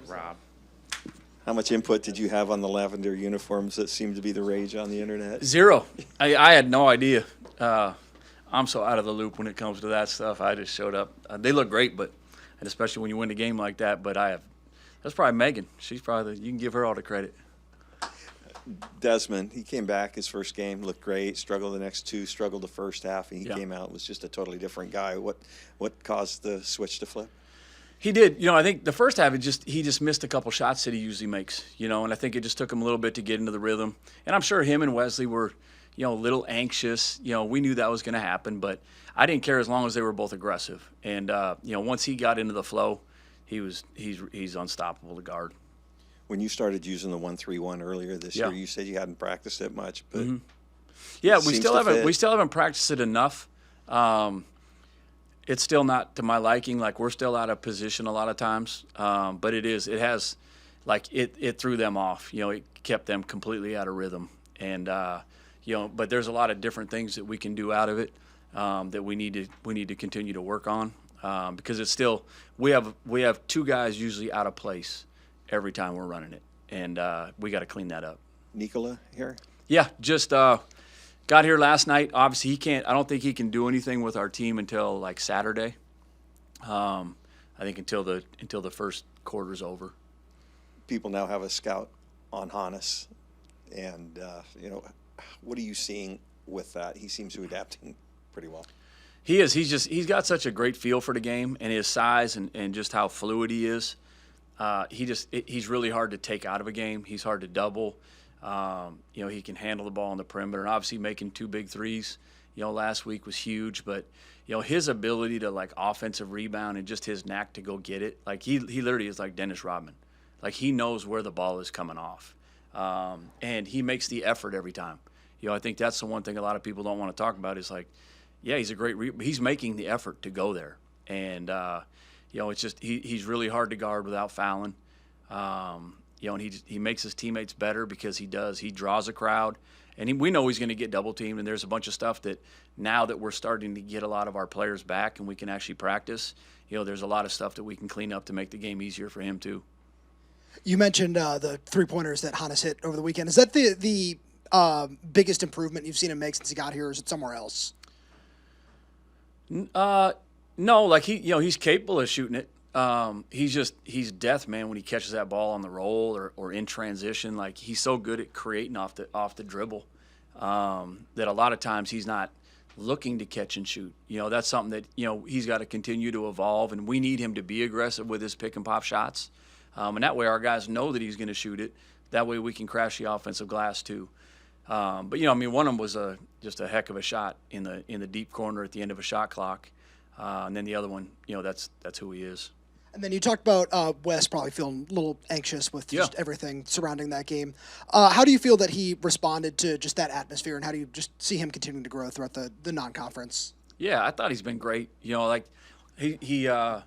Rob. How much input did you have on the lavender uniforms that seem to be the rage on the internet? Zero. I had no idea. I'm so out of the loop when it comes to that stuff. I just showed up. They look great, and especially when you win a game like that. But that's probably Megan. She's probably you can give her all the credit. Desmond, he came back his first game, looked great, struggled the next two, struggled the first half, and he Yeah. came out, was just a totally different guy. What caused the switch to flip? He did. I think the first half, he just missed a couple shots that he usually makes, and I think it just took him a little bit to get into the rhythm. And I'm sure him and Wesley were, a little anxious. We knew that was going to happen, but I didn't care as long as they were both aggressive. And, once he got into the flow, he's unstoppable to guard. When you started using the 1-3-1 earlier this year, you said you hadn't practiced it much, but yeah, we still haven't practiced it enough. It's still not to my liking. Like, we're still out of position a lot of times, but it threw them off. It kept them completely out of rhythm, and but there's a lot of different things that we can do out of it that we need to continue to work on because it's still we have two guys usually out of place every time we're running it, and we got to clean that up. Nikola here? Yeah, just got here last night. Obviously, I don't think he can do anything with our team until like Saturday. I think until the first quarter's over. People now have a scout on Hannes, and what are you seeing with that? He seems to be adapting pretty well. He is. He's got such a great feel for the game and his size and just how fluid he is. He's really hard to take out of a game. He's hard to double. He can handle the ball on the perimeter, and obviously making 2 big threes, last week was huge. But, his ability to like offensive rebound and just his knack to go get it, like he literally is like Dennis Rodman. Like, he knows where the ball is coming off, and he makes the effort every time. I think that's the one thing a lot of people don't want to talk about is like, yeah, he's a great he's making the effort to go there, and it's just he's really hard to guard without fouling. And he makes his teammates better because he draws a crowd, and we know he's going to get double teamed. And there's a bunch of stuff that now that we're starting to get a lot of our players back and we can actually practice, there's a lot of stuff that we can clean up to make the game easier for him too. You mentioned the 3-pointers that Hannes hit over the weekend. Is that the biggest improvement you've seen him make since he got here, or is it somewhere else? No, like he's capable of shooting it. He's death, man, when he catches that ball on the roll or in transition. Like, he's so good at creating off the dribble that a lot of times he's not looking to catch and shoot. That's something that, he's got to continue to evolve, and we need him to be aggressive with his pick and pop shots. And that way our guys know that he's going to shoot it. That way we can crash the offensive glass too. But, one of them was just a heck of a shot in the deep corner at the end of a shot clock. And then the other one, that's who he is. And then you talked about Wes probably feeling a little anxious with just everything surrounding that game. How do you feel that he responded to just that atmosphere, and how do you just see him continuing to grow throughout the non-conference? Yeah, I thought he's been great. Like he's a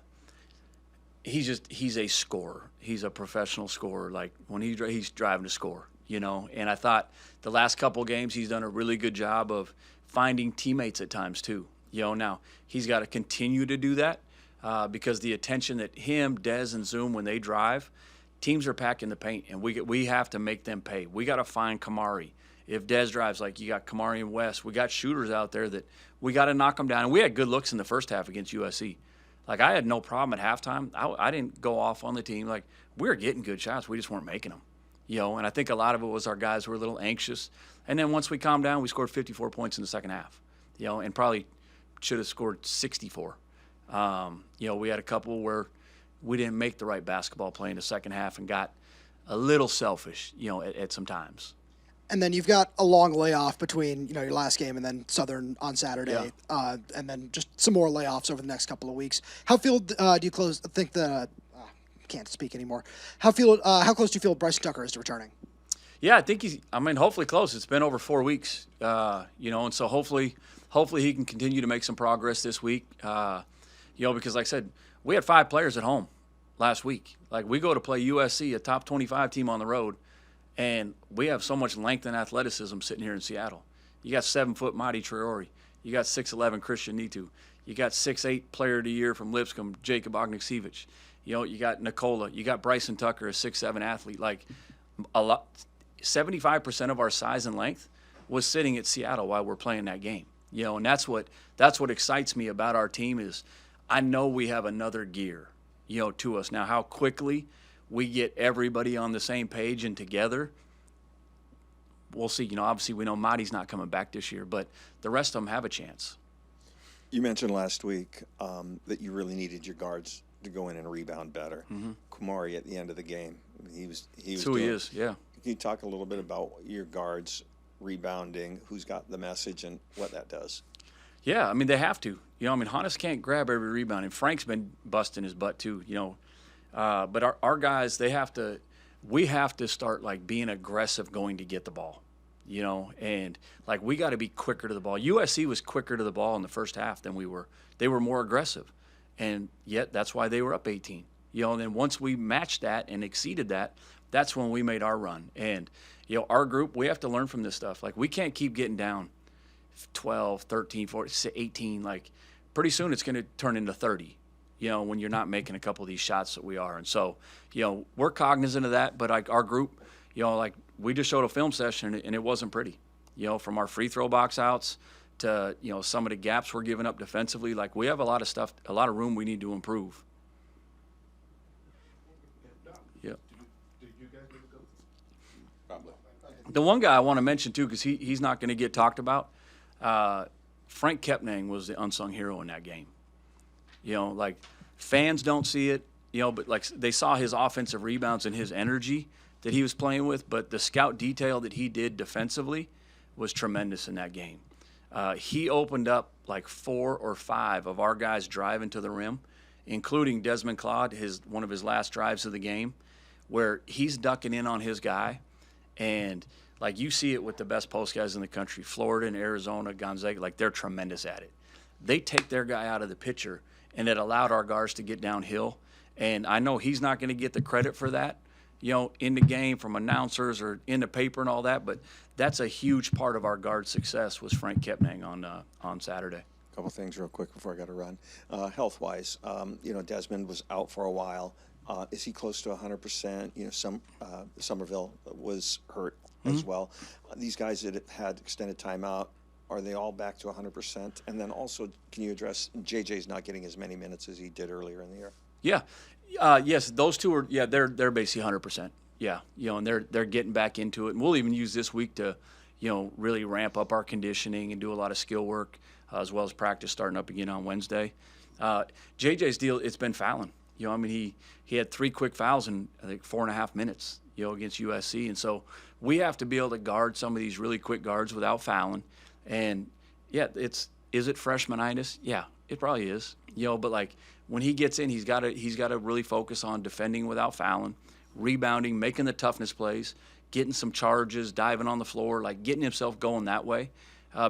scorer. He's a professional scorer. Like, when he's driving to score, And I thought the last couple games he's done a really good job of finding teammates at times too. Now he's got to continue to do that. Because the attention that him, Dez, and Zoom, when they drive, teams are packing the paint, and we have to make them pay. We got to find Kamari. If Dez drives, like, you got Kamari and West, we got shooters out there that we got to knock them down. And we had good looks in the first half against USC. Like, I had no problem at halftime. I didn't go off on the team. Like, we were getting good shots. We just weren't making them. And I think a lot of it was our guys were a little anxious. And then once we calmed down, we scored 54 points in the second half, and probably should have scored 64. We had a couple where we didn't make the right basketball play in the second half and got a little selfish, at some times. And then you've got a long layoff between, your last game and then Southern on Saturday, and then just some more layoffs over the next couple of weeks. How do you think can't speak anymore. How close do you feel Bryson Tucker is to returning? Yeah, I think hopefully close. It's been over 4 weeks, and so hopefully he can continue to make some progress this week. Because like I said, we had 5 players at home last week. Like, we go to play USC, a top 25 team on the road, and we have so much length and athleticism sitting here in Seattle. You got 7-foot Marty Traore. You got 6'11" Christian Nitu. You got 6'8" player of the year from Lipscomb, Jacob Ogniksevich. You know, you got Nicola, you got Bryson Tucker, a 6'7" athlete. Like, 75% of our size and length was sitting at Seattle while we're playing that game. You know, and that's what excites me about our team is I know we have another gear, you know, to us. Now, how quickly we get everybody on the same page and together, we'll see. You know, obviously we know Marty's not coming back this year, but the rest of them have a chance. You mentioned last week that you really needed your guards to go in and rebound better. Kumari at the end of the game, he was That's who he is, yeah. Can you talk a little bit about your guards rebounding, who's got the message, and what that does? Yeah, I mean, they have to. You know, I mean, Hannes can't grab every rebound, and Frank's been busting his butt too, you know. But our guys, we have to start, like, being aggressive going to get the ball, you know. And, like, we got to be quicker to the ball. USC was quicker to the ball in the first half than we were. They were more aggressive. And yet that's why they were up 18. You know, and then once we matched that and exceeded that, that's when we made our run. And, you know, our group, we have to learn from this stuff. Like, we can't keep getting down 12, 13, 14, 18. Like, pretty soon it's going to turn into 30, you know, when you're not making a couple of these shots that we are. And so, you know, we're cognizant of that. But, like, our group, you know, like, we just showed a film session, and it wasn't pretty. You know, from our free throw box outs to, you know, some of the gaps we're giving up defensively. Like, we have a lot of stuff, a lot of room we need to improve. Yep. Did you guys need to go? Probably. The one guy I want to mention, too, because he's not going to get talked about, Frank Kepnang was the unsung hero in that game. You know, like, fans don't see it, you know, but, like, they saw his offensive rebounds and his energy that he was playing with, but the scout detail that he did defensively was tremendous in that game. He opened up like 4 or 5 of our guys driving to the rim, including Desmond Claude, one of his last drives of the game, where he's ducking in on his guy. And, like, you see it with the best post guys in the country, Florida and Arizona, Gonzaga, like, they're tremendous at it. They take their guy out of the picture, and it allowed our guards to get downhill. And I know he's not going to get the credit for that, you know, in the game from announcers or in the paper and all that, but that's a huge part of our guard success was Frank Kepnang on Saturday. A couple things real quick before I got to run. Health-wise, you know, Desmond was out for a while. Is he close to 100%? You know, Somerville was hurt as well. These guys that had extended time out, are they all back to 100%? And then also, can you address JJ's not getting as many minutes as he did earlier in the year? Yeah. Yes, those two are, yeah, they're basically 100%. Yeah, you know, and they're getting back into it. And we'll even use this week to, you know, really ramp up our conditioning and do a lot of skill work, as well as practice starting up again on Wednesday. JJ's deal, it's been fouling. You know, I mean, he had 3 quick fouls in, I think, 4.5 minutes, you know, against USC. And so we have to be able to guard some of these really quick guards without fouling. And, yeah, is it freshmanitis? Yeah, it probably is. You know, but, like, when he gets in, he's got to really focus on defending without fouling, rebounding, making the toughness plays, getting some charges, diving on the floor, like getting himself going that way,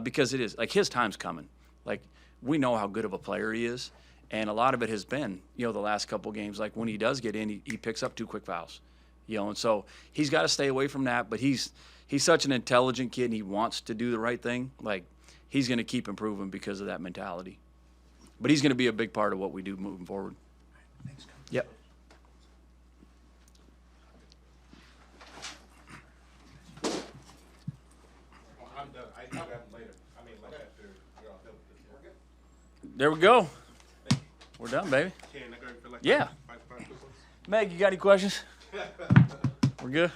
because it is like his time's coming. Like, we know how good of a player he is, and a lot of it has been, you know, the last couple games. Like, when he does get in, he picks up 2 quick fouls, you know, and so he's got to stay away from that. But he's such an intelligent kid, and he wants to do the right thing. Like, he's going to keep improving because of that mentality. But he's going to be a big part of what we do moving forward. Thanks, Coach. Yep. I'm done. I have them later. I mean, like after you're all done with this. There we go. We're done, baby. Can I go for like Yeah. five quick ones? Meg, you got any questions? We're good?